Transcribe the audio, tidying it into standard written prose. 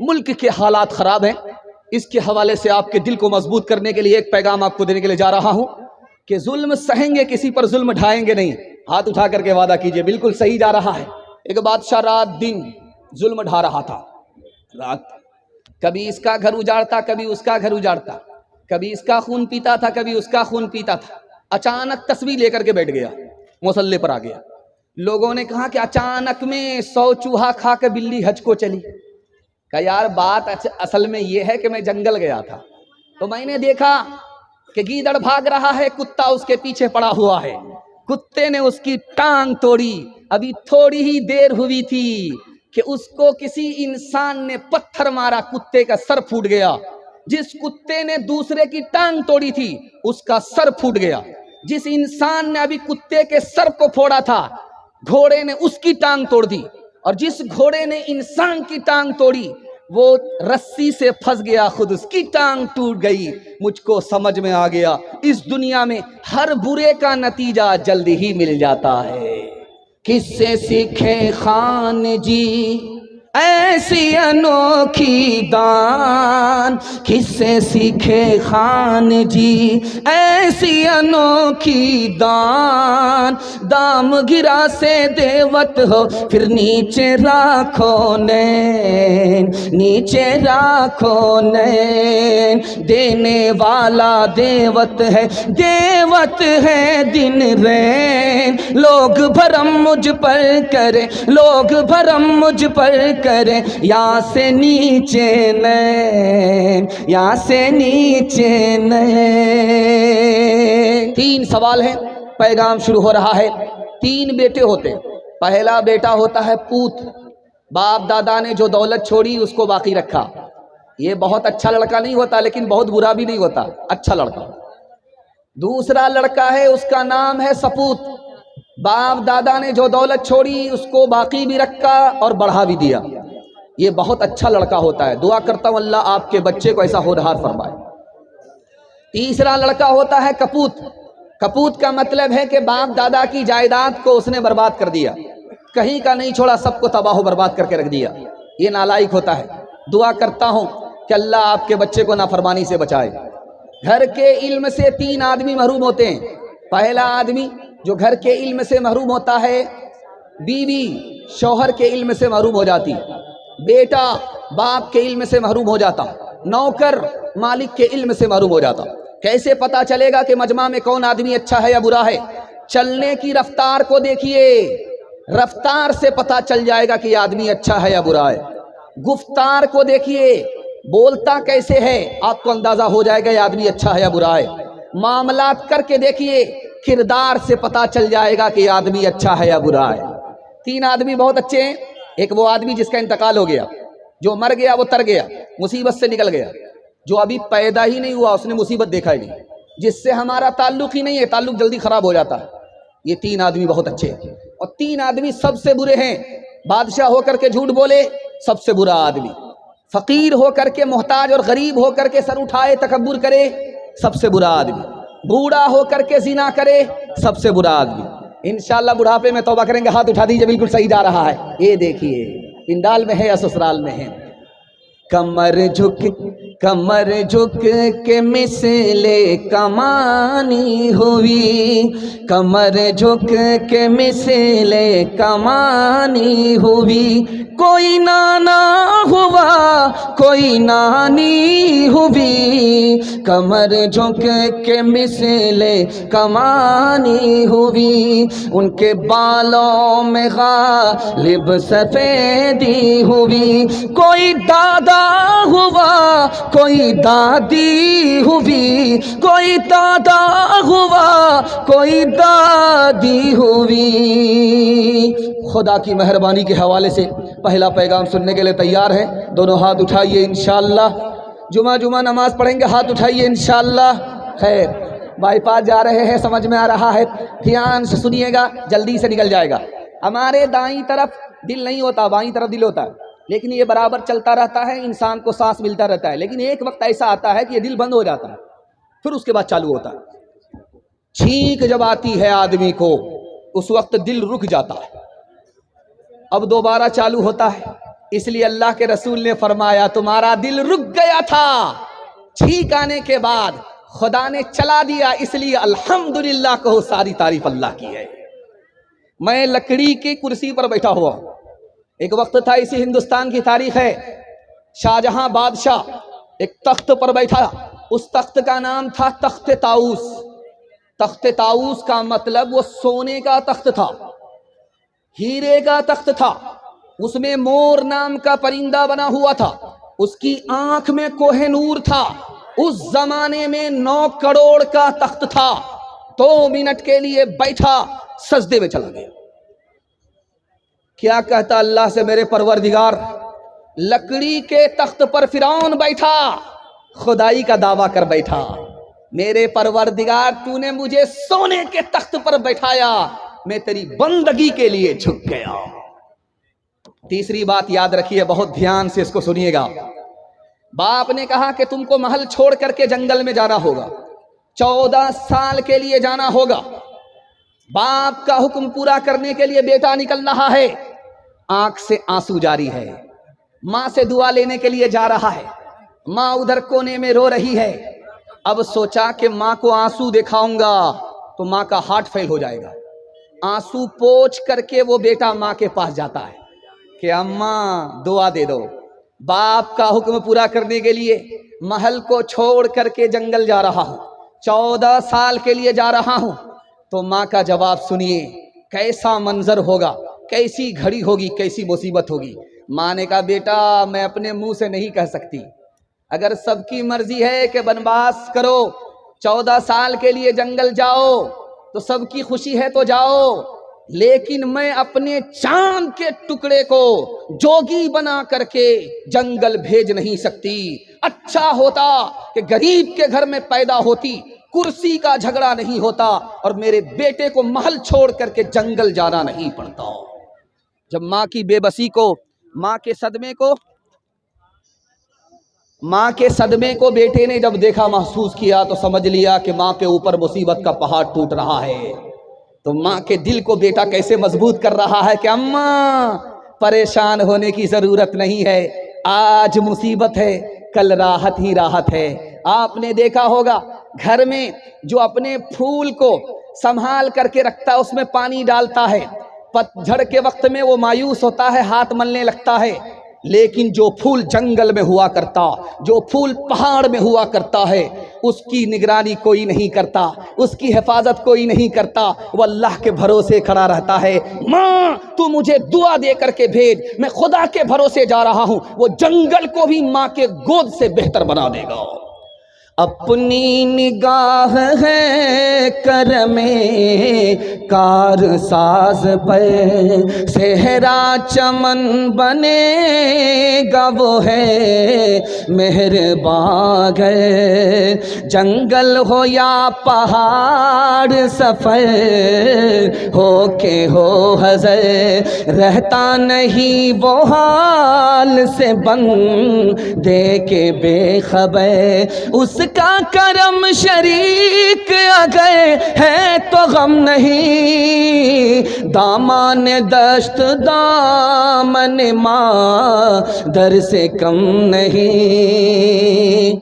ملک کے حالات خراب ہیں. اس کے حوالے سے آپ کے دل کو مضبوط کرنے کے لیے ایک پیغام آپ کو دینے کے لیے جا رہا ہوں کہ ظلم سہیں گے, کسی پر ظلم ڈھائیں گے نہیں. ہاتھ اٹھا کر کے وعدہ کیجئے, بالکل صحیح جا رہا ہے. ایک بادشاہ رات دن ظلم ڈھا رہا تھا. رات کبھی اس کا گھر اجاڑتا, کبھی اس کا گھر اجاڑتا, کبھی اس کا خون پیتا تھا, کبھی اس کا خون پیتا تھا. اچانک تسبیح لے کر کے بیٹھ گیا, مصلے پر آ گیا. لوگوں نے کہا کہ اچانک میں 100 چوہا کھا کے بلی حج کو چلی. کہا یار بات اصل میں یہ ہے کہ میں جنگل گیا تھا تو میں نے دیکھا کہ گیدڑ بھاگ رہا ہے, کتا اس کے پیچھے پڑا ہوا ہے. کتے نے اس کی ٹانگ توڑی. ابھی تھوڑی ہی دیر ہوئی تھی کہ اس کو کسی انسان نے پتھر مارا, کتے کا سر پھوٹ گیا. جس کتے نے دوسرے کی ٹانگ توڑی تھی اس کا سر پھوٹ گیا. جس انسان نے ابھی کتے کے سر کو پھوڑا تھا گھوڑے نے اس کی ٹانگ توڑ دی, اور جس گھوڑے نے انسان کی ٹانگ توڑی وہ رسی سے پھنس گیا, خود اس کی ٹانگ ٹوٹ گئی. مجھ کو سمجھ میں آ گیا اس دنیا میں ہر برے کا نتیجہ جلدی ہی مل جاتا ہے. کس سے سیکھے خان جی ایسی انوکھی دان, کس سے سیکھے خان جی ایسی انوکھی دان. دام گرا سے دیوت ہو پھر نیچے راکھو نین, نیچے راکھو نین. دینے والا دیوت ہے, دیوت ہے دن رین. لوگ بھرم مجھ پر کرے, لوگ بھرم مجھ پر کرے, یہاں سے نیچے نین, یہاں سے نیچے نین. 3 سوال ہیں, پیغام شروع ہو رہا ہے. 3 بیٹے ہوتے. پہلا بیٹا ہوتا ہے پوت, باپ دادا نے جو دولت چھوڑی اس کو باقی رکھا. یہ بہت اچھا لڑکا نہیں ہوتا لیکن بہت برا بھی نہیں ہوتا, اچھا لڑکا. دوسرا لڑکا ہے, اس کا نام ہے سپوت. باپ دادا نے جو دولت چھوڑی اس کو باقی بھی رکھا اور بڑھا بھی دیا. یہ بہت اچھا لڑکا ہوتا ہے. دعا کرتا ہوں اللہ آپ کے بچے کو ایسا ہونہار فرمائے. تیسرا لڑکا ہوتا ہے کپوت. کپوت کا مطلب ہے کہ باپ دادا کی جائیداد کو اس نے برباد کر دیا, کہیں کا نہیں چھوڑا, سب کو تباہ و برباد کر کے رکھ دیا. یہ نالائق ہوتا ہے. دعا کرتا ہوں کہ اللہ آپ کے بچے کو نافرمانی سے بچائے. گھر کے علم سے 3 آدمی محروم ہوتے ہیں. پہلا آدمی جو گھر کے علم سے محروم ہوتا ہے, بیوی شوہر کے علم سے محروم ہو جاتی, بیٹا باپ کے علم سے محروم ہو جاتا, نوکر مالک کے علم سے محروم ہو جاتا. کیسے پتا چلے گا کہ مجمع میں کون آدمی اچھا ہے یا برا ہے؟ چلنے کی رفتار کو دیکھیے, رفتار سے پتا چل جائے گا کہ یہ آدمی اچھا ہے یا برا ہے. گفتار کو دیکھیے, بولتا کیسے ہے, آپ کو اندازہ ہو جائے گا یہ آدمی اچھا ہے یا برا ہے. معاملات کر کے دیکھیے, کردار سے پتا چل جائے گا کہ یہ آدمی اچھا ہے یا برا ہے. 3 آدمی بہت اچھے ہیں. ایک وہ آدمی جس کا انتقال ہو گیا, جو مر گیا وہ تر گیا, مصیبت سے نکل گیا. جو ابھی پیدا ہی نہیں ہوا اس نے مصیبت دیکھا ہی نہیں, جس سے ہمارا تعلق ہی نہیں ہے, تعلق جلدی خراب ہو جاتا ہے. یہ 3 آدمی بہت اچھے ہیں. اور 3 آدمی سب سے برے ہیں. بادشاہ ہو کر کے جھوٹ بولے, سب سے برا آدمی. فقیر ہو کر کے محتاج اور غریب ہو کر کے سر اٹھائے تکبر کرے, سب سے برا آدمی. بوڑھا ہو کر کے زنا کرے, سب سے برا آدمی. انشاءاللہ بڑھاپے میں توبہ کریں گے. ہاتھ اٹھا دیجئے, بالکل صحیح جا رہا ہے. یہ دیکھیے پنڈال میں ہے یا سسرال میں ہے. کمر جھک کے مثل کمانی ہوئی, کمر جھک کے مثل کمانی ہوئی. کوئی نانا ہوا کوئی نانی ہوئی, کمر جھک کے مثل کمانی ہوئی. ان کے بالوں میں غالب سفیدی ہوئی. کوئی دادا ہوا کوئی دادی ہوئی, کوئی دادا ہوا کوئی دادی ہوئی. خدا کی مہربانی کے حوالے سے پہلا پیغام سننے کے لیے تیار ہیں؟ دونوں ہاتھ اٹھائیے انشاءاللہ. جمعہ نماز پڑھیں گے, ہاتھ اٹھائیے انشاءاللہ. خیر, بائی پاس جا رہے ہیں, سمجھ میں آ رہا ہے. دھیان سے سنیے گا, جلدی سے نکل جائے گا. ہمارے دائیں طرف دل نہیں ہوتا, بائیں طرف دل ہوتا ہے, لیکن یہ برابر چلتا رہتا ہے, انسان کو سانس ملتا رہتا ہے. لیکن ایک وقت ایسا آتا ہے کہ یہ دل بند ہو جاتا ہے, پھر اس کے بعد چالو ہوتا ہے. چھینک جب آتی ہے آدمی کو اس وقت دل رک جاتا ہے. اب دوبارہ چالو ہوتا ہے، اس لیے اللہ کے رسول نے فرمایا تمہارا دل رک گیا تھا، چھینک آنے کے بعد خدا نے چلا دیا، اس لیے الحمدللہ کہو، ساری تعریف اللہ کی ہے۔ میں لکڑی کی کرسی پر بیٹھا ہوا ہوں۔ ایک وقت تھا، اسی ہندوستان کی تاریخ ہے، شاہجہاں بادشاہ ایک تخت پر بیٹھا، اس تخت کا نام تھا تخت طاؤس۔ تخت طاؤس کا مطلب وہ سونے کا تخت تھا، ہیرے کا تخت تھا، اس میں مور نام کا پرندہ بنا ہوا تھا، اس کی آنکھ میں کوہ نور تھا۔ اس زمانے میں 9 کروڑ کا تخت تھا۔ 2 منٹ کے لیے بیٹھا، سجدے میں چلا گیا۔ کیا کہتا اللہ سے، میرے پروردگار، لکڑی کے تخت پر فرعون بیٹھا، خدائی کا دعویٰ کر بیٹھا، میرے پروردگار تو نے مجھے سونے کے تخت پر بیٹھایا، میں تیری بندگی کے لیے جھک گیا۔ تیسری بات یاد رکھیے، بہت دھیان سے اس کو سنیے گا۔ باپ نے کہا کہ تم کو محل چھوڑ کر کے جنگل میں جانا ہوگا، 14 سال کے لیے جانا ہوگا۔ باپ کا حکم پورا کرنے کے لیے بیٹا نکل رہا ہے، آنکھ سے آنسو جاری ہے، ماں سے دعا لینے کے لیے جا رہا ہے، ماں ادھر کونے میں رو رہی ہے۔ اب سوچا کہ ماں کو آنسو دکھاؤں گا تو ماں کا ہارٹ فیل ہو جائے گا۔ آنسو پوچھ کر کے وہ بیٹا ماں کے پاس جاتا ہے کہ اماں دعا دے دو۔ باپ کا حکم پورا کرنے کے لیے محل کو چھوڑ کر کے جنگل جا رہا ہوں، 14 سال کے لیے جا رہا ہوں۔ تو ماں کا جواب سنیے، کیسا منظر ہوگا، کیسی گھڑی ہوگی، کیسی مصیبت ہوگی۔ ماں نے کہا بیٹا میں اپنے منہ سے نہیں کہہ سکتی، اگر سب کی مرضی ہے کہ بنواس کرو، 14 سال کے لیے جنگل جاؤ تو سب کی خوشی ہے تو جاؤ، لیکن میں اپنے چاند کے ٹکڑے کو جوگی بنا کر کے جنگل بھیج نہیں سکتی۔ اچھا ہوتا کہ غریب کے گھر میں پیدا ہوتی، کرسی کا جھگڑا نہیں ہوتا اور میرے بیٹے کو محل چھوڑ کر کے جنگل جانا نہیں پڑتا۔ جب ماں کی بے بسی کو، ماں کے صدمے کو بیٹے نے جب دیکھا، محسوس کیا، تو سمجھ لیا کہ ماں کے اوپر مصیبت کا پہاڑ ٹوٹ رہا ہے۔ تو ماں کے دل کو بیٹا کیسے مضبوط کر رہا ہے کہ اماں پریشان ہونے کی ضرورت نہیں ہے، آج مصیبت ہے، کل راحت ہی راحت ہے۔ آپ نے دیکھا ہوگا گھر میں جو اپنے پھول کو سنبھال کر کے رکھتا ہے، اس میں پانی ڈالتا ہے، پتجھڑ کے وقت میں وہ مایوس ہوتا ہے، ہاتھ ملنے لگتا ہے، لیکن جو پھول جنگل میں ہوا کرتا، جو پھول پہاڑ میں ہوا کرتا ہے، اس کی نگرانی کوئی نہیں کرتا، اس کی حفاظت کوئی نہیں کرتا، وہ اللہ کے بھروسے کھڑا رہتا ہے۔ ماں تو مجھے دعا دے کر کے بھیج، میں خدا کے بھروسے جا رہا ہوں، وہ جنگل کو بھی ماں کے گود سے بہتر بنا دے گا۔ اپنی نگاہ ہے کرم کار ساز پر، صحرا چمن بنے گا وہ ہے مہربان ہے، جنگل ہو یا پہاڑ سفر ہو کہ ہو حضر، رہتا نہیں وہ حال سے بن دے کے بے خبر، اس کا کرم شریک اگر ہے تو غم نہیں، دامان دشت دامن ماں در سے کم نہیں۔